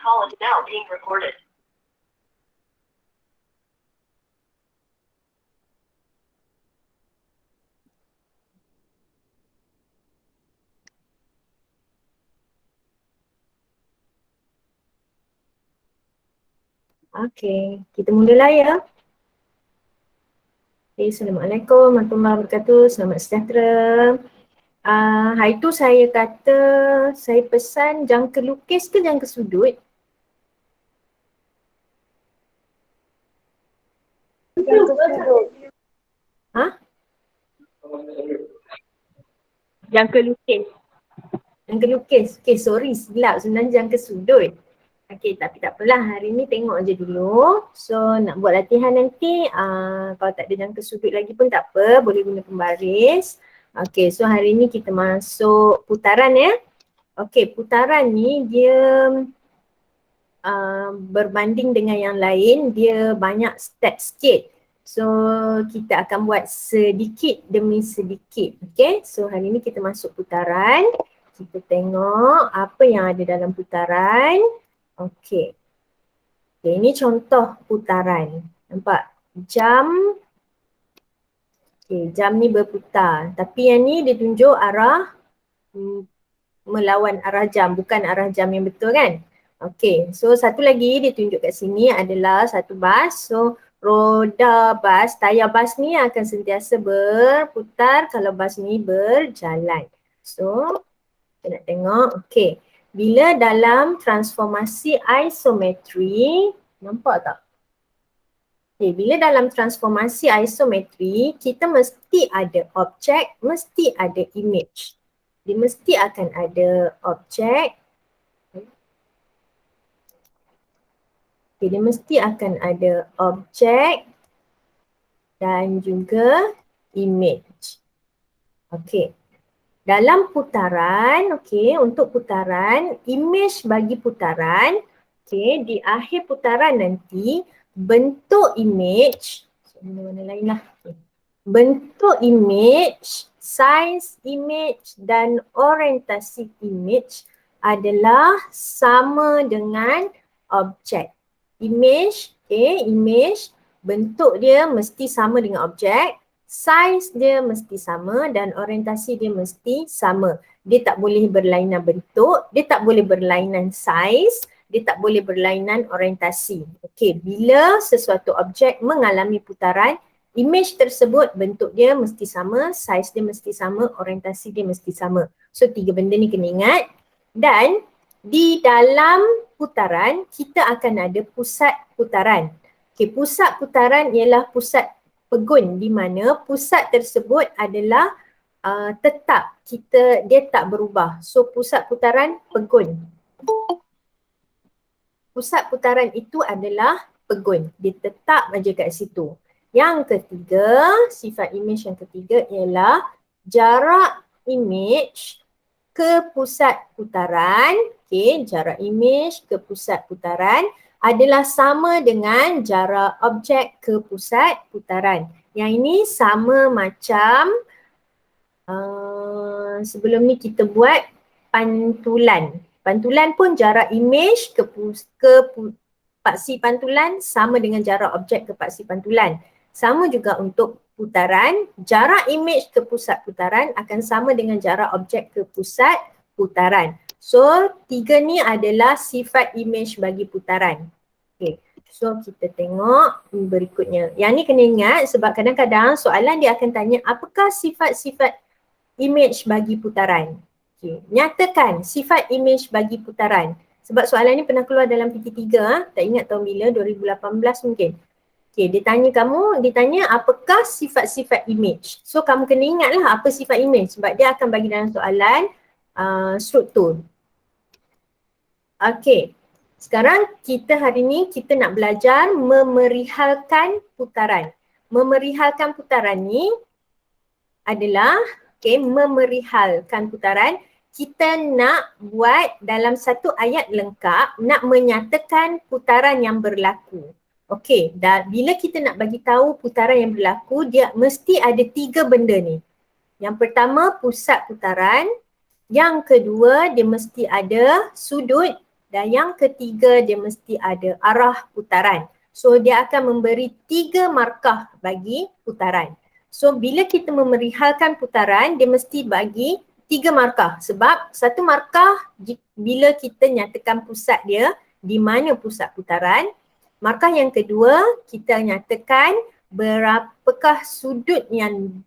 call is now being recorded. Okey, kita mulalah ya. Okay, Assalamualaikum warahmatullahi wabarakatuh. Selamat sejahtera. Hari tu saya kata saya pesan jangka lukis ke jangka sudut? Ha? Jangka lukis. Jangka lukis. Okay, sorry silap sebenarnya jangka sudut. Okay, tapi tak apalah, hari ni tengok je dulu. So nak buat latihan nanti, kalau tak ada jangka sudut lagi pun tak apa, boleh guna pembaris. Okay, so hari ni kita masuk putaran ya. Okay, putaran ni dia berbanding dengan yang lain, dia banyak step sikit. So kita akan buat sedikit demi sedikit. Okay, so hari ni kita masuk putaran. Kita tengok apa yang ada dalam putaran. Okay. Okay, ini contoh putaran. Nampak? Jam. Okay, jam ni berputar. Tapi yang ni dia tunjuk arah melawan arah jam. Bukan arah jam yang betul kan? Okay, so satu lagi dia tunjuk kat sini adalah satu bas. So roda bas, tayar bas ni akan sentiasa berputar kalau bas ni berjalan. So kita nak tengok. Okay. Bila dalam transformasi isometri, nampak tak? Okay, bila dalam transformasi isometri, kita mesti ada objek, mesti ada image. Dia mesti akan ada objek. Okay, dia mesti akan ada objek dan juga image. Okay. Dalam putaran, okay, untuk putaran, image bagi putaran, okay, di akhir putaran nanti, bentuk image, mana-mana lain lah. Okay. Bentuk image, size image dan orientasi image adalah sama dengan objek. Image, okay, image, bentuk dia mesti sama dengan objek. Size dia mesti sama dan orientasi dia mesti sama. Dia tak boleh berlainan bentuk, dia tak boleh berlainan size, dia tak boleh berlainan orientasi. Okey, bila sesuatu objek mengalami putaran, image tersebut bentuk dia mesti sama, size dia mesti sama, orientasi dia mesti sama. So tiga benda ni kena ingat. Dan di dalam putaran kita akan ada pusat putaran. Okey, pusat putaran ialah pusat pegun di mana pusat tersebut adalah tetap, dia tak berubah. So pusat putaran pegun. Pusat putaran itu adalah pegun. Dia tetap aja kat situ. Yang ketiga, sifat image yang ketiga ialah jarak image ke pusat putaran. Okay, jarak image ke pusat putaran adalah sama dengan jarak objek ke pusat putaran. Yang ini sama macam sebelum ni kita buat pantulan. Pantulan pun jarak image ke paksi pantulan sama dengan jarak objek ke paksi pantulan. Sama juga untuk putaran, jarak image ke pusat putaran akan sama dengan jarak objek ke pusat putaran. So, tiga ni adalah sifat image bagi putaran. Okay. So, kita tengok berikutnya. Yang ni kena ingat sebab kadang-kadang soalan dia akan tanya apakah sifat-sifat image bagi putaran. Okay. Nyatakan sifat image bagi putaran. Sebab soalan ni pernah keluar dalam PT3, tak ingat tahun bila, 2018 mungkin. Okay, dia tanya apakah sifat-sifat image. So, kamu kena ingatlah apa sifat image sebab dia akan bagi dalam soalan struktur. Okay, sekarang hari ni kita nak belajar memerihalkan putaran. Memerihalkan putaran ni adalah, memerihalkan putaran, kita nak buat dalam satu ayat lengkap, nak menyatakan putaran yang berlaku. Okey, bila kita nak bagi tahu putaran yang berlaku, dia mesti ada tiga benda ni. Yang pertama, pusat putaran. Yang kedua, dia mesti ada sudut. Dan yang ketiga, dia mesti ada arah putaran. So dia akan memberi 3 markah bagi putaran. So bila kita memerihalkan putaran, dia mesti bagi 3 markah. Sebab satu markah bila kita nyatakan pusat dia, di mana pusat putaran. Markah yang kedua, kita nyatakan berapakah sudut yang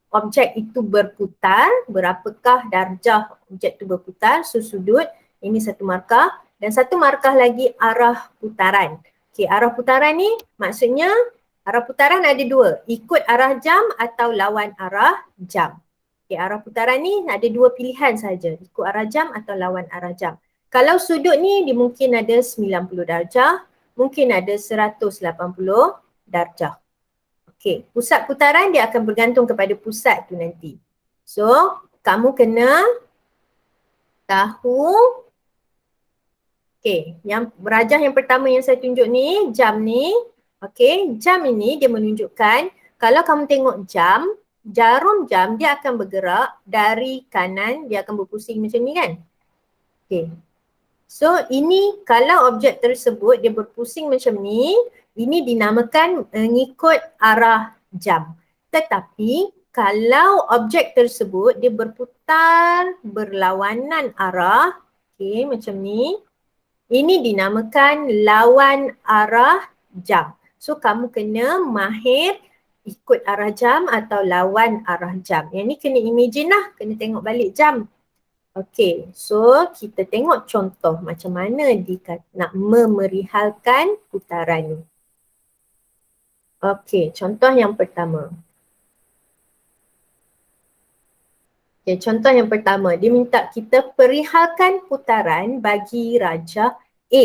objek itu berputar, berapakah darjah objek itu berputar, so sudut, ini satu markah. Dan satu markah lagi arah putaran. Okey, arah putaran ni maksudnya arah putaran ada dua, ikut arah jam atau lawan arah jam. Okey, arah putaran ni ada dua pilihan saja, ikut arah jam atau lawan arah jam. Kalau sudut ni dia mungkin ada 90 darjah, mungkin ada 180 darjah. Okey, pusat putaran dia akan bergantung kepada pusat tu nanti. So, kamu kena tahu. Okey, yang rajah yang pertama yang saya tunjuk ni, jam ni. Okey, jam ini dia menunjukkan kalau kamu tengok jam, jarum jam dia akan bergerak dari kanan, dia akan berpusing macam ni kan. Okey. So, ini kalau objek tersebut dia berpusing macam ni, ini dinamakan mengikut arah jam. Tetapi kalau objek tersebut dia berputar berlawanan arah, okey macam ni, ini dinamakan lawan arah jam. So kamu kena mahir ikut arah jam atau lawan arah jam. Yang ni kena imagine lah, kena tengok balik jam. Okey, so kita tengok contoh macam mana dia nak memerihalkan putaran ni. Okey, contoh yang pertama. Okey, contoh yang pertama, dia minta kita perihalkan putaran bagi rajah A.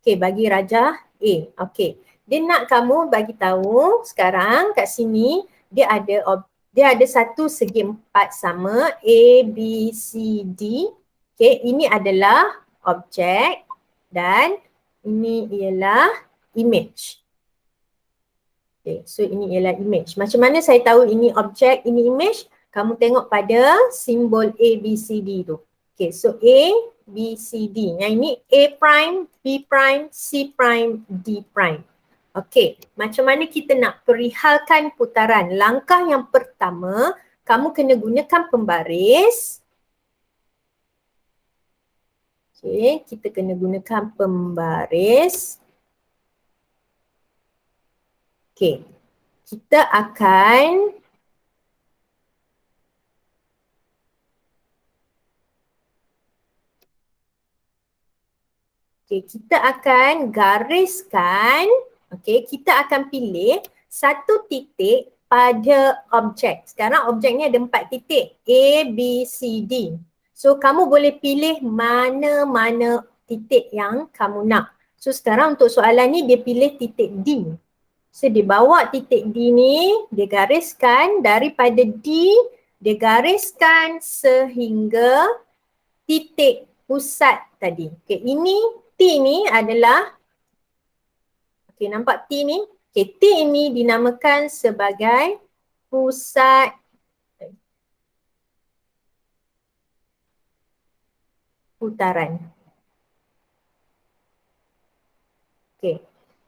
Okey, bagi rajah A. Okey, dia nak kamu bagi tahu sekarang kat sini dia ada satu segi empat sama A, B, C, D. Okey, ini adalah objek dan ini ialah image. Okay, so ini ialah image. Macam mana saya tahu ini objek, ini image? Kamu tengok pada simbol A, B, C, D tu. Okay, so A, B, C, D. Yang ini A prime, B prime, C prime, D prime. Okay, macam mana kita nak perihalkan putaran? Langkah yang pertama, kamu kena gunakan pembaris. Okay, kita kena gunakan pembaris. Okay, kita akan gariskan, kita akan pilih satu titik pada objek. Sekarang objek ni ada 4 titik, A, B, C, D. So kamu boleh pilih mana-mana titik yang kamu nak. So sekarang untuk soalan ni dia pilih titik D. So dia bawa titik D ni, dia gariskan daripada D, dia gariskan sehingga titik pusat tadi. Okay, ini T ni adalah, okay nampak T ni? Okay, T ini dinamakan sebagai pusat putaran. Okay,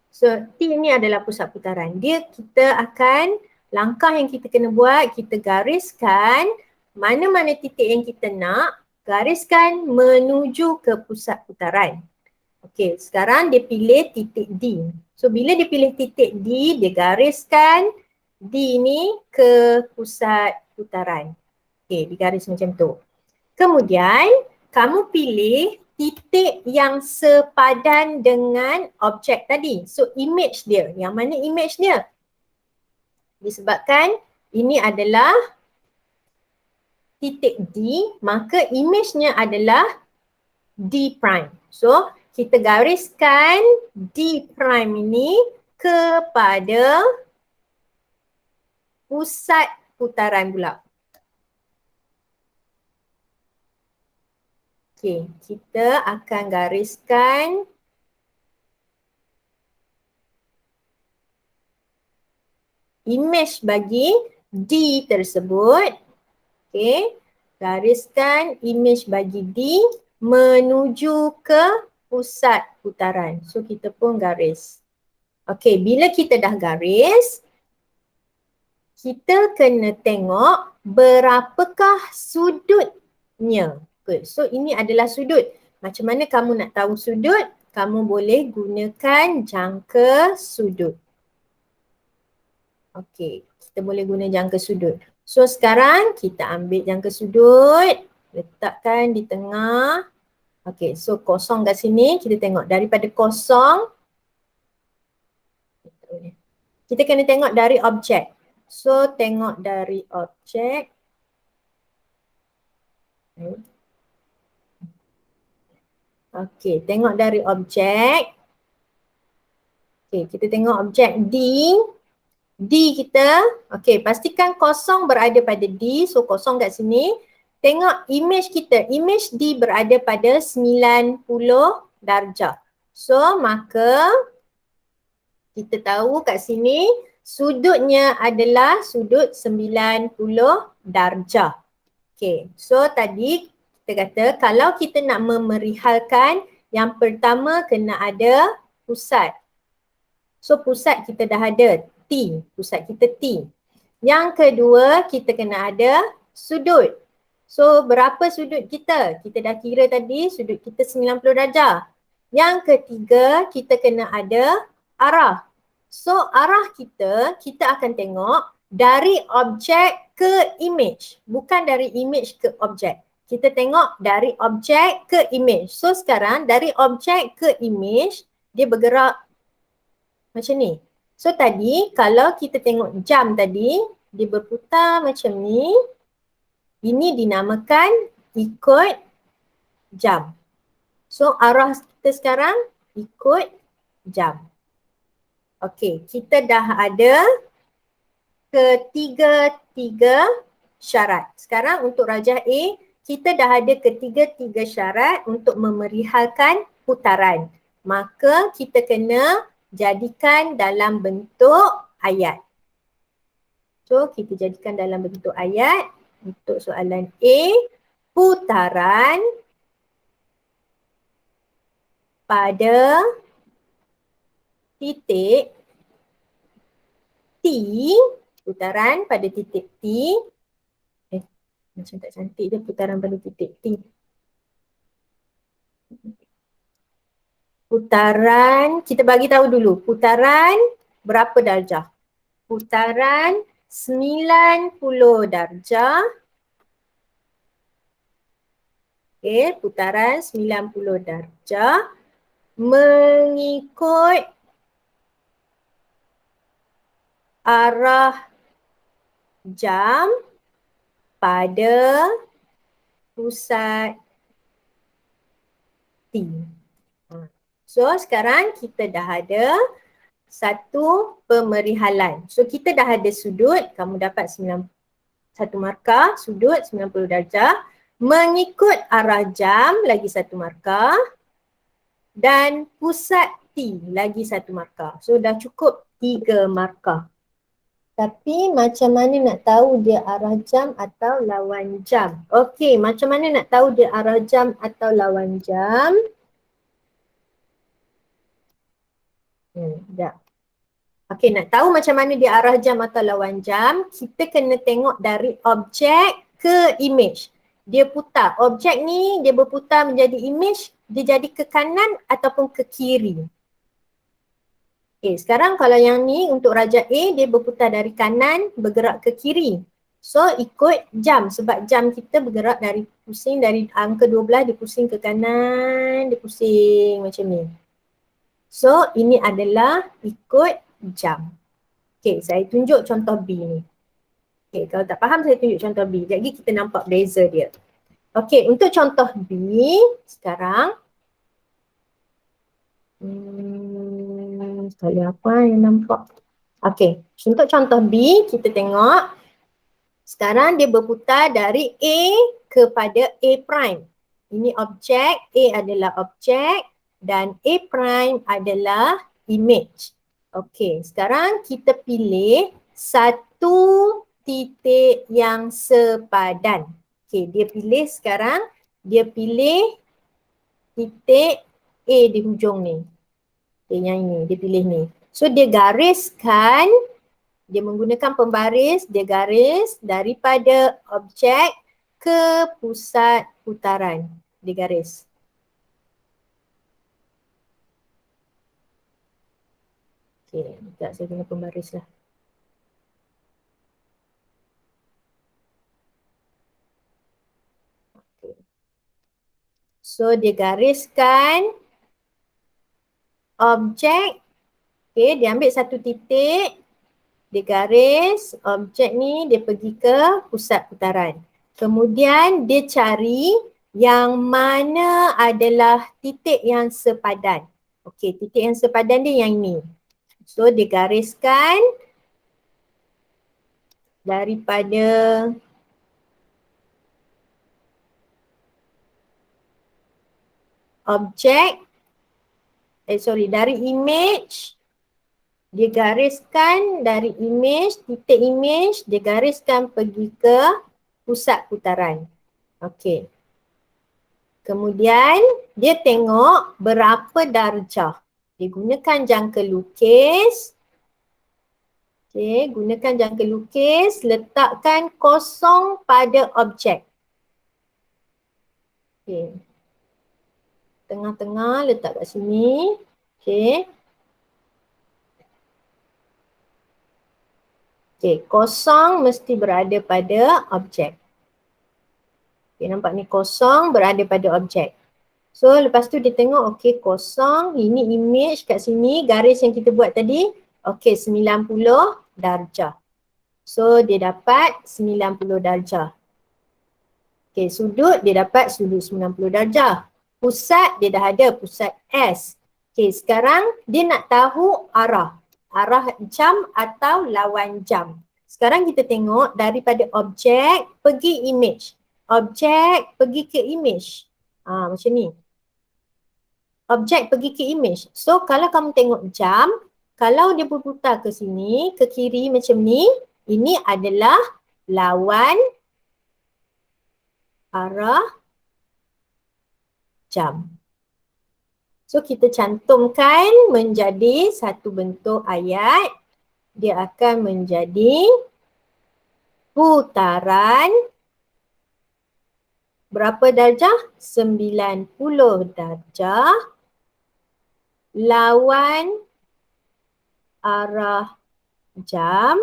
so T ini adalah pusat putaran. Kita akan, langkah yang kita kena buat, kita gariskan mana-mana titik yang kita nak, gariskan menuju ke pusat putaran. Okey, sekarang dia pilih titik D. So bila dia pilih titik D, dia gariskan D ni ke pusat putaran. Okey, digaris macam tu. Kemudian kamu pilih titik yang sepadan dengan objek tadi. So image dia, yang mana image dia? Disebabkan ini adalah titik D, maka image-nya adalah D prime. So kita gariskan D prime ini kepada pusat putaran pula. Okey, kita akan gariskan image bagi D tersebut. Okey, gariskan image bagi D. menuju ke pusat putaran. So kita pun garis. Okey, bila kita dah garis, kita kena tengok berapakah sudutnya. Good. So ini adalah sudut. Macam mana kamu nak tahu sudut? Kamu boleh gunakan jangka sudut. Okey, kita boleh guna jangka sudut. So sekarang kita ambil jangka sudut, letakkan di tengah. Okey, so kosong kat sini, kita tengok daripada kosong. Kita kena tengok dari objek. So tengok dari objek. Okey, tengok dari objek. Okey, kita tengok objek D. D kita, okey, pastikan kosong berada pada D. So kosong kat sini. Tengok image kita. Image D berada pada 90 darjah. So maka kita tahu kat sini sudutnya adalah sudut 90 darjah. Okay, so tadi kita kata kalau kita nak memerihalkan, yang pertama kena ada pusat. So pusat kita dah ada, T, pusat kita T. Yang kedua kita kena ada sudut. So berapa sudut kita? Kita dah kira tadi sudut kita 90 darjah. Yang ketiga kita kena ada arah. So arah kita akan tengok dari objek ke image, bukan dari image ke objek. Kita tengok dari objek ke image. So sekarang dari objek ke image, dia bergerak macam ni. So tadi kalau kita tengok jam tadi, dia berputar macam ni. Ini dinamakan ikut jam. So arah kita sekarang ikut jam. Okey, kita dah ada ketiga-tiga syarat. Sekarang untuk rajah A, kita dah ada ketiga-tiga syarat untuk memerihalkan putaran. Maka kita kena jadikan dalam bentuk ayat. So kita jadikan dalam bentuk ayat untuk soalan A. Putaran pada titik T, putaran pada titik T, macam tak cantik je putaran pada titik T. Putaran, kita bagi tahu dulu, putaran berapa darjah? Putaran 90 darjah. Okay, putaran 90 darjah mengikut arah jam pada pusat T. So sekarang kita dah ada satu pemerihalan. So kita dah ada sudut, kamu dapat 1 markah, sudut 90 darjah. Mengikut arah jam lagi 1 markah. Dan pusat T lagi 1 markah. So dah cukup 3 markah. Tapi macam mana nak tahu dia arah jam atau lawan jam? Okey, macam mana nak tahu dia arah jam atau lawan jam? Sekejap. Okey, nak tahu macam mana dia arah jam atau lawan jam, kita kena tengok dari objek ke image. Dia putar. Objek ni dia berputar menjadi image, dia jadi ke kanan ataupun ke kiri. Okay, sekarang kalau yang ni untuk rajah A, dia berputar dari kanan bergerak ke kiri. So ikut jam sebab jam kita bergerak dari pusing dari angka 12 dia pusing ke kanan, dia pusing macam ni. So ini adalah ikut jam. Okay, saya tunjuk contoh B ni. Okay, kalau tak faham saya tunjuk contoh B. Jadi kita nampak beza dia. Okay, untuk contoh B sekarang. Sekali apa yang nampak? Okay, untuk contoh B kita tengok. Sekarang dia berputar dari A kepada A prime. Ini objek, A adalah objek dan A prime adalah image. Okay, sekarang kita pilih satu titik yang sepadan. Okay, dia pilih sekarang, dia pilih titik A di hujung ni. Okay, yang ini, dia pilih ni. So dia gariskan, dia menggunakan pembaris, dia garis daripada objek ke pusat putaran. Dia garis. Okay, sekejap saya guna pembaris lah. Okay. So dia gariskan objek, okay, dia ambil satu titik, dia garis objek ni, dia pergi ke pusat putaran. Kemudian dia cari yang mana adalah titik yang sepadan. Okey, titik yang sepadan dia yang ini. So dia gariskan daripada objek, dari image, dia gariskan dari image, titik image, dia gariskan pergi ke pusat putaran. Okey. Kemudian dia tengok berapa darjah. Dia gunakan jangka lukis. Okey, gunakan jangka lukis, letakkan kosong pada objek. Okey. Tengah-tengah letak kat sini. Okey. Okey, kosong mesti berada pada objek. Okay, nampak ni kosong berada pada objek. So lepas tu dia tengok okey kosong, ini image kat sini, garis yang kita buat tadi. Okey 90 darjah. So dia dapat 90 darjah. Okey sudut dia dapat sudut 90 darjah. Pusat dia dah ada, pusat S. Okey sekarang dia nak tahu arah. Arah jam atau lawan jam. Sekarang kita tengok daripada objek pergi image. Objek pergi ke image. Macam ni. Objek pergi ke image. So kalau kamu tengok jam, kalau dia berputar ke sini, ke kiri macam ni, ini adalah lawan arah jam. So kita cantumkan menjadi satu bentuk ayat. Dia akan menjadi putaran berapa darjah? 90 darjah lawan arah jam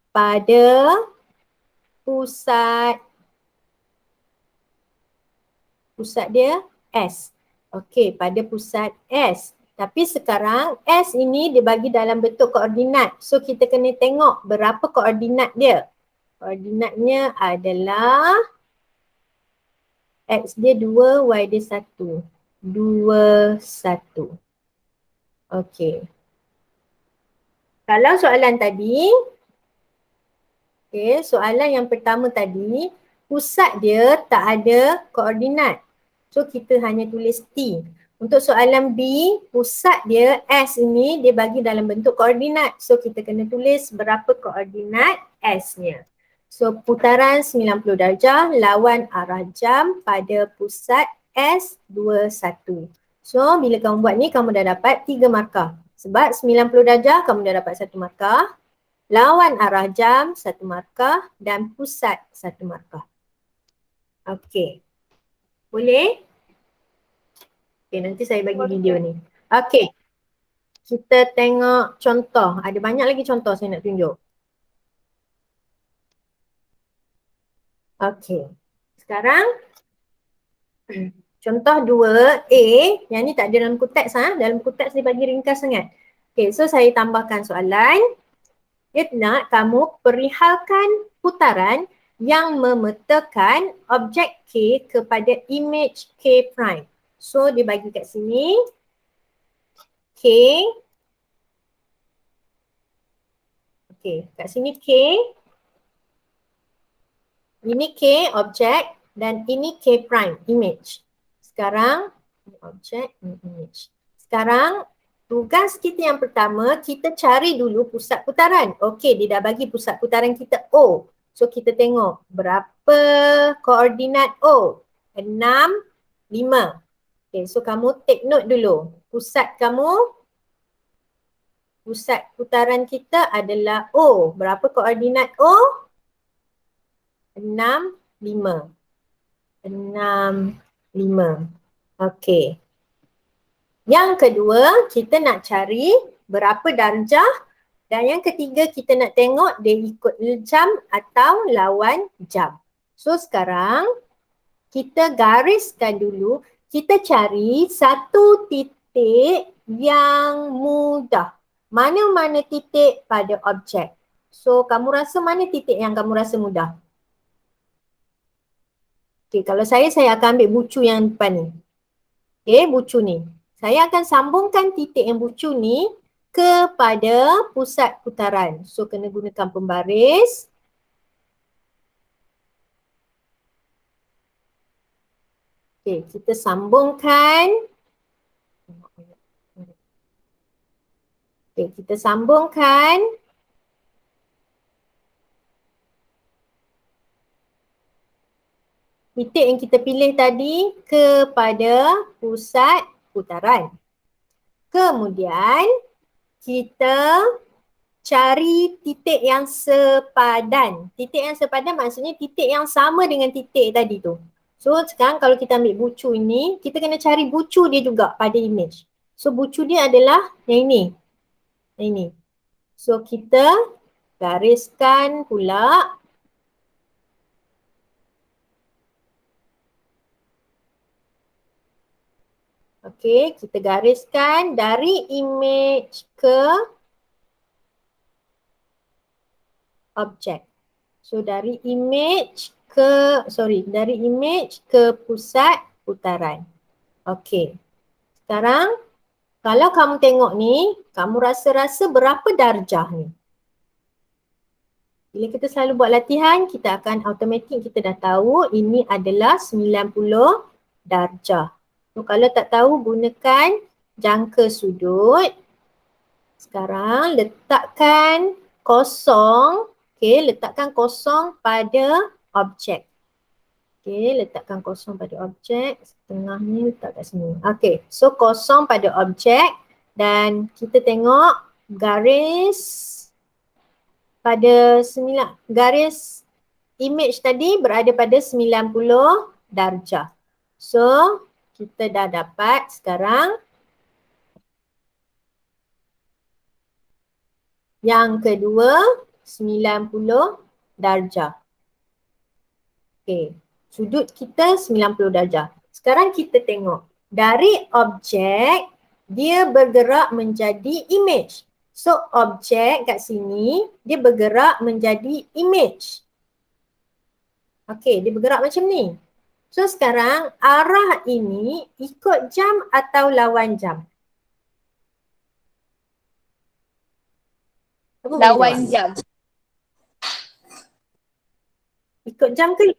pada pusat dia S. Okey, pada pusat S. Tapi sekarang S ini dia bagi dalam bentuk koordinat. So kita kena tengok berapa koordinat dia. Koordinatnya adalah X dia 2, Y dia 1. 2, 1. Okey. Kalau soalan tadi, soalan yang pertama tadi, pusat dia tak ada koordinat. So kita hanya tulis T. Untuk soalan B, pusat dia S ini dia bagi dalam bentuk koordinat. So kita kena tulis berapa koordinat S-nya. So putaran 90 darjah lawan arah jam pada pusat S21. So bila kamu buat ni kamu dah dapat 3 markah. Sebab 90 darjah kamu dah dapat 1 markah. Lawan arah jam 1 markah dan pusat 1 markah. Okey. Boleh? Okey, nanti saya bagi video ni. Okey. Kita tengok contoh. Ada banyak lagi contoh saya nak tunjuk. Okey. Sekarang contoh 2A, yang ni tak ada dalam buku teks dalam buku teks dia bagi ringkas sangat. Okey, so saya tambahkan soalan. Dia nak kamu perihalkan putaran yang memetakan objek K kepada image K prime. So dia bagi kat sini K. Okey, kat sini K. Ini K objek dan ini K prime image. Sekarang objek image. Sekarang tugas kita yang pertama, kita cari dulu pusat putaran. Okey, dia dah bagi pusat putaran kita O. So kita tengok berapa berapa koordinat O? 6, 5. Okay, so kamu take note dulu. Pusat putaran kita adalah O. Berapa koordinat O? 6, 5. 6, 5. Okay. Yang kedua, kita nak cari berapa darjah. Dan yang ketiga, kita nak tengok dia ikut jam atau lawan jam. So sekarang, kita gariskan dulu. Kita cari satu titik yang mudah. Mana-mana titik pada objek. So kamu rasa mana titik yang kamu rasa mudah? Okay, kalau saya akan ambil bucu yang depan ni. Okay, bucu ni. Saya akan sambungkan titik yang bucu ni kepada pusat putaran. So kena gunakan pembaris. Okay, kita sambungkan. Okay, kita sambungkan. Titik yang kita pilih tadi kepada pusat putaran. Kemudian kita cari titik yang sepadan. Titik yang sepadan maksudnya titik yang sama dengan titik tadi tu. So sekarang kalau kita ambil bucu ini, kita kena cari bucu dia juga pada image. So bucu dia adalah yang ini. Yang ini. So kita gariskan pula. Okey, kita gariskan dari image ke objek. So dari image ke pusat putaran. Okey. Sekarang kalau kamu tengok ni, kamu rasa-rasa berapa darjah ni? Bila kita selalu buat latihan, kita akan automatik kita dah tahu ini adalah 90 darjah. So, kalau tak tahu, gunakan jangka sudut. Sekarang letakkan kosong. Okay, letakkan kosong pada objek. Okay, letakkan kosong pada objek. Setengah ni letak kat sini. Okay, so kosong pada objek. Dan kita tengok garis pada garis image tadi berada pada 90 darjah. So, kita dah dapat sekarang yang kedua 90 darjah. Okey, sudut kita 90 darjah. Sekarang kita tengok dari objek dia bergerak menjadi image. So objek kat sini dia bergerak menjadi image. Okey, dia bergerak macam ni. So sekarang arah ini ikut jam atau lawan jam? Lawan jam. Ikut jam ke?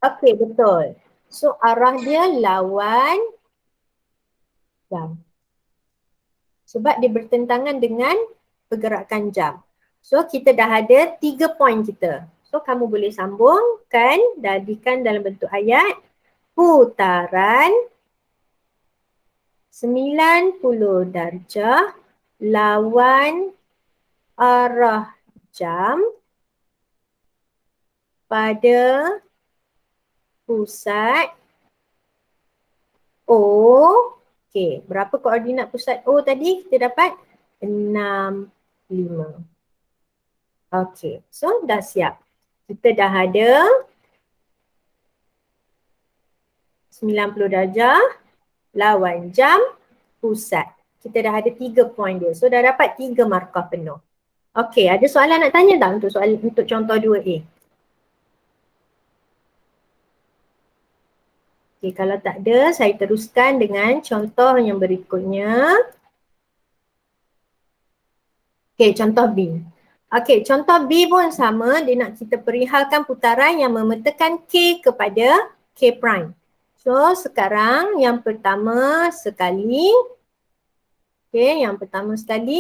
Okey, betul. So arah dia lawan jam. Sebab dia bertentangan dengan pergerakan jam. So kita dah ada 3 poin kita. So kamu boleh sambungkan, jadikan dalam bentuk ayat. Putaran 90 darjah lawan arah jam pada pusat O. Okey, berapa koordinat pusat O tadi kita dapat? 6, 5. Okey, so dah siap. Kita dah ada 90 darjah lawan jam pusat. Kita dah ada 3 poin dia. So dah dapat 3 markah penuh. Okey, ada soalan nak tanya tak untuk contoh 2A? Okey, kalau tak ada, saya teruskan dengan contoh yang berikutnya. Okey, contoh B. Okey, contoh B pun sama, dia nak kita perihalkan putaran yang memetakan K kepada K prime. So, sekarang yang pertama sekali,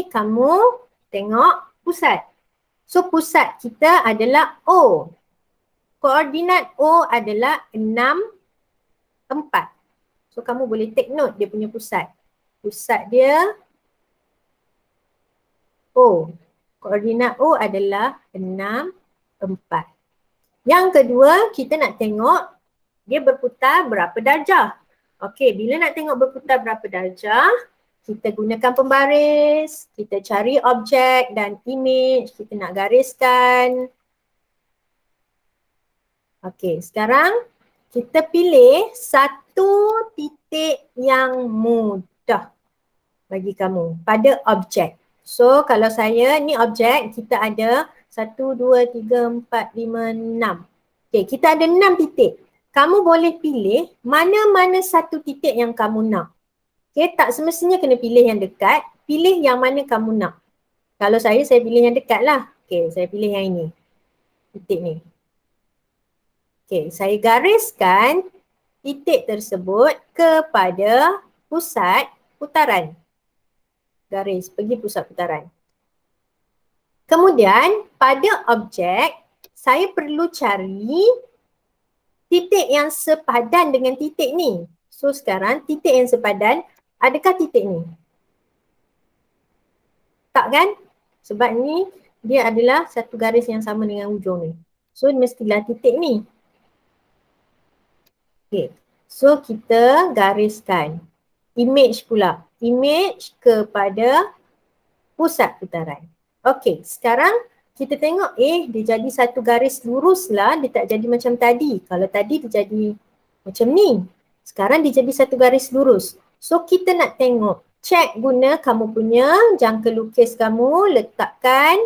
kamu tengok pusat. So, pusat kita adalah O. koordinat O adalah 6, 4. So kamu boleh take note dia punya pusat. Pusat dia O. Koordinat O adalah 6, 4. Yang kedua, kita nak tengok dia berputar berapa darjah. Okey, bila nak tengok berputar berapa darjah, kita gunakan pembaris, kita cari objek dan image, kita nak gariskan. Okey, sekarang kita pilih satu titik yang mudah bagi kamu pada objek. So kalau saya, ni objek, kita ada 1, 2, 3, 4, 5, 6. Okey, kita ada 6 titik. Kamu boleh pilih mana-mana satu titik yang kamu nak. Okey, tak semestinya kena pilih yang dekat, pilih yang mana kamu nak. Kalau saya pilih yang dekat lah. Okey, saya pilih yang ini. Titik ni. Okey, saya gariskan titik tersebut kepada pusat putaran. Garis pergi pusat putaran. Kemudian pada objek, saya perlu cari titik yang sepadan dengan titik ni. So sekarang titik yang sepadan, adakah titik ni? Tak kan? Sebab ni dia adalah satu garis yang sama dengan ujung ni. So mestilah titik ni. Okay, so kita gariskan image pula. Image kepada pusat putaran. Okay, sekarang kita tengok dia jadi satu garis lurus lah, dia tak jadi macam tadi. Kalau tadi dia jadi macam ni. Sekarang dia jadi satu garis lurus. So kita nak tengok, check guna kamu punya jangka lukis kamu, letakkan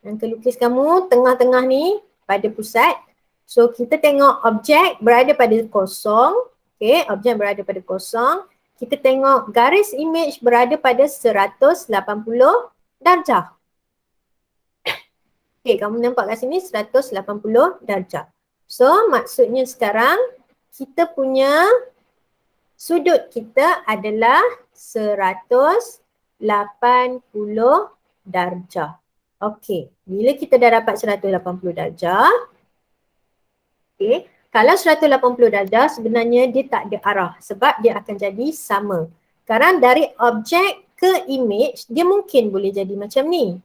jangka lukis kamu tengah-tengah ni pada pusat. So kita tengok objek berada pada kosong. Okay, objek berada pada kosong. Kita tengok garis image berada pada 180 darjah. Okay, kamu nampak kat sini 180 darjah. So maksudnya sekarang kita punya sudut kita adalah 180 darjah. Okay, bila kita dah dapat 180 darjah, okay, kalau 180 darjah sebenarnya dia tak ada arah sebab dia akan jadi sama. Sekarang dari objek ke image, dia mungkin boleh jadi macam ni.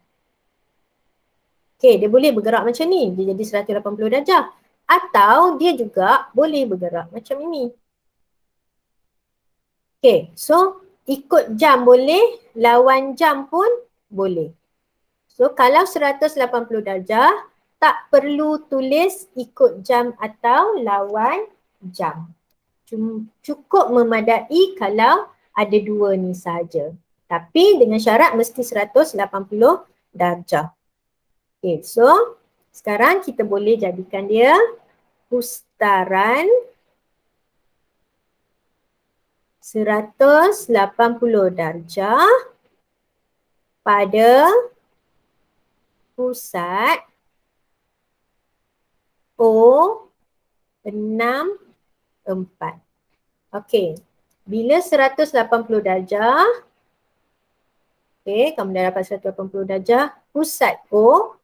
Okay, dia boleh bergerak macam ni, dia jadi 180 darjah. Atau dia juga boleh bergerak macam ini. Okay, so ikut jam boleh, lawan jam pun boleh. So kalau 180 darjah, tak perlu tulis ikut jam atau lawan jam. Cukup memadai kalau ada dua ni sahaja. Tapi dengan syarat mesti 180 darjah. Okay, so sekarang kita boleh jadikan dia putaran 180 darjah pada pusat O 6, 4. Okey. Bila 180 darjah, okey, kamu dah dapat 180 darjah, pusat O,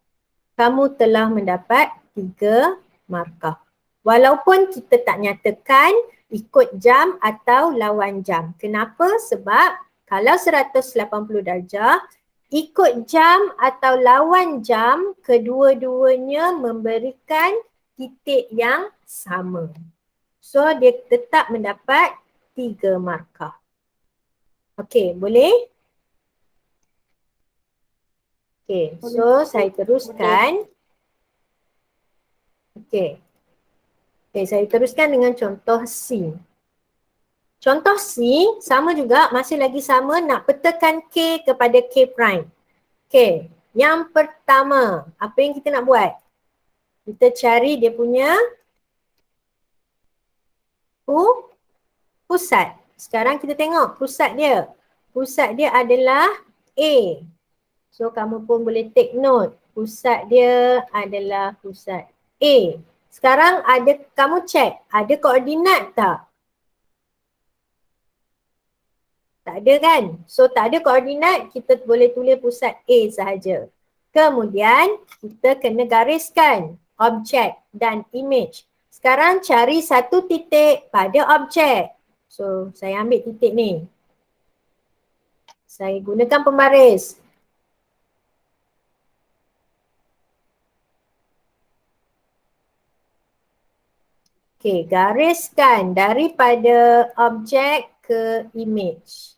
kamu telah mendapat 3 markah. Walaupun kita tak nyatakan ikut jam atau lawan jam. Kenapa? Sebab kalau 180 darjah, ikut jam atau lawan jam, kedua-duanya memberikan titik yang sama. So dia tetap mendapat 3 markah. Okey, boleh? Okey, so saya teruskan. Okey. Okey, saya teruskan dengan contoh C. Contoh C sama juga, masih lagi sama, nak petakan K kepada K prime. Okey, yang pertama, apa yang kita nak buat? Kita cari dia punya pusat. Sekarang kita tengok pusat dia. Pusat dia adalah A. So kamu pun boleh take note. Pusat dia adalah pusat A. Sekarang kamu check, ada koordinat tak? Tak ada kan? So tak ada koordinat, kita boleh tulis pusat A sahaja. Kemudian kita kena gariskan. objek dan image. Sekarang cari satu titik pada objek. So, saya ambil titik ni. Saya gunakan pembaris. Okey, gariskan daripada objek ke image.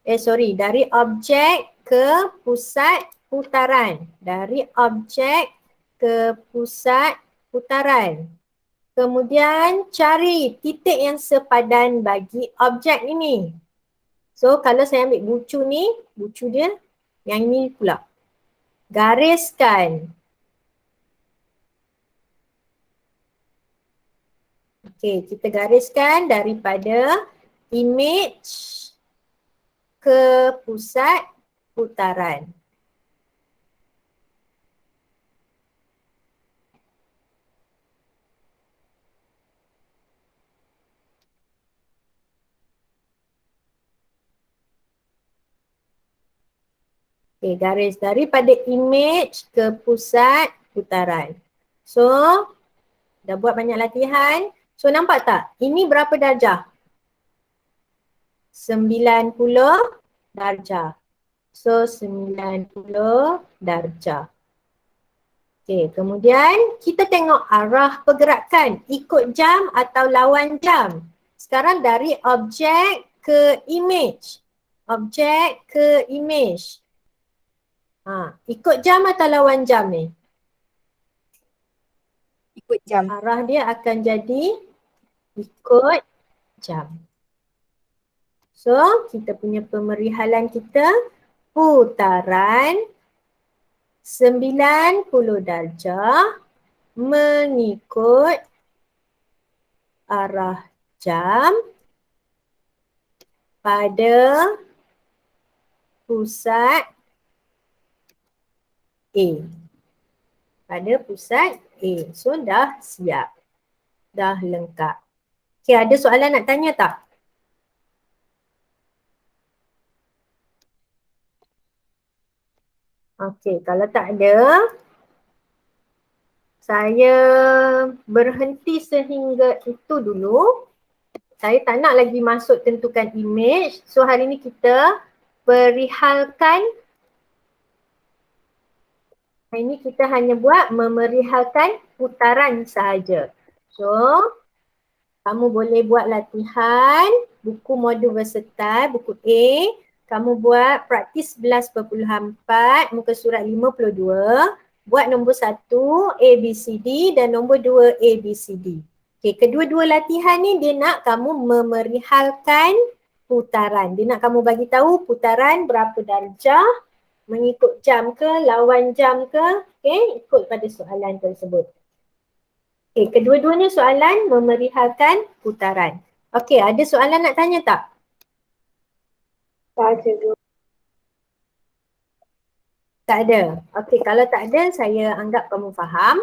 Dari objek ke pusat putaran. Dari objek ke pusat putaran. Kemudian cari titik yang sepadan bagi objek ini. So kalau saya ambil bucu ni, bucu dia yang ini pula. Gariskan. Okey, kita gariskan daripada image ke pusat putaran. Okey, garis daripada image ke pusat putaran. So, dah buat banyak latihan. So, nampak tak? Ini berapa darjah? 90 darjah. So, 90 darjah. Okey, kemudian kita tengok arah pergerakan. Ikut jam atau lawan jam. Sekarang dari objek ke image. Objek ke image. Ikut jam atau lawan jam ni? Ikut jam. Arah dia akan jadi ikut jam. So, kita punya pemerihalan kita putaran 90 darjah mengikut arah jam pada pusat A. Pada pusat A. So dah siap. Dah lengkap. Okay, ada soalan nak tanya tak? Okay, kalau tak ada, saya berhenti sehingga itu dulu. Saya tak nak lagi masuk tentukan image. So hari ni kita perihalkan. Hari ni kita hanya buat memerihalkan putaran sahaja. So, kamu boleh buat latihan buku modul versatile, buku A. Kamu buat praktis 11.4, muka surat 52. Buat nombor 1, ABCD dan nombor 2, ABCD. Okay, kedua-dua latihan ni dia nak kamu memerihalkan putaran. Dia nak kamu bagi tahu putaran berapa darjah, mengikut jam ke, lawan jam ke, okay, ikut pada soalan tersebut. Okay, kedua-duanya soalan memerihalkan putaran. Okay, ada soalan nak tanya tak? Tak ada. Tak ada. Okay, kalau tak ada, saya anggap kamu faham.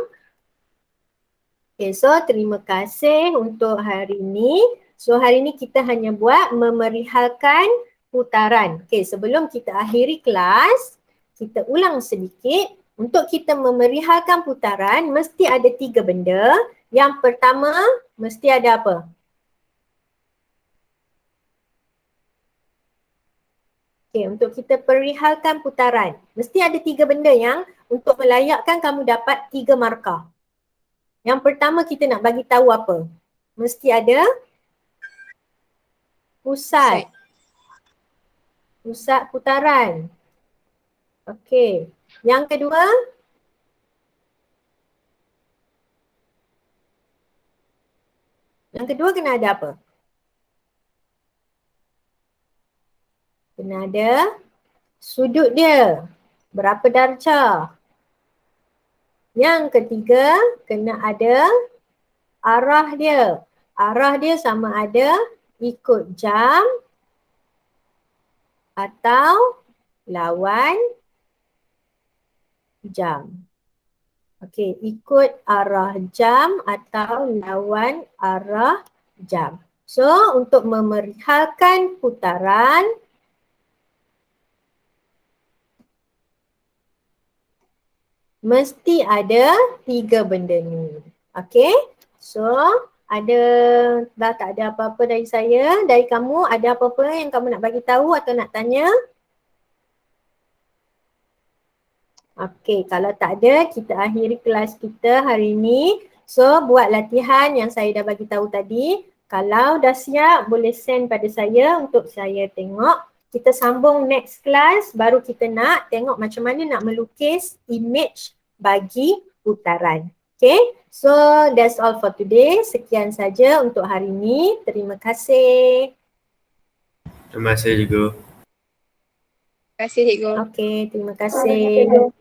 Okay, so terima kasih untuk hari ini. So hari ini kita hanya buat memerihalkan putaran. Okay, sebelum kita akhiri kelas, kita ulang sedikit. Untuk kita memerihalkan putaran, mesti ada 3 benda. Yang pertama, mesti ada apa? Okay, untuk kita perihalkan putaran, mesti ada 3 benda yang untuk melayakkan kamu dapat 3 markah. Yang pertama kita nak bagi tahu apa? Mesti ada pusat. Pusat putaran. Okey. Yang kedua? Yang kedua kena ada apa? Kena ada sudut dia. Berapa darjah? Yang ketiga, kena ada arah dia. Arah dia sama ada ikut jam atau lawan jam. Okey, ikut arah jam atau lawan arah jam. So, untuk memerihalkan putaran, mesti ada 3 benda ni. Okay, so dah tak ada apa-apa dari saya, dari kamu ada apa-apa yang kamu nak bagi tahu atau nak tanya? Okay, kalau tak ada, kita akhiri kelas kita hari ini. So, buat latihan yang saya dah bagi tahu tadi. Kalau dah siap, boleh send pada saya untuk saya tengok. Kita sambung next class, baru kita nak tengok macam mana nak melukis image bagi putaran. Okay, so that's all for today. Sekian saja untuk hari ini. Terima kasih. Terima kasih juga. Terima kasih, Cikgu. Okay, terima kasih.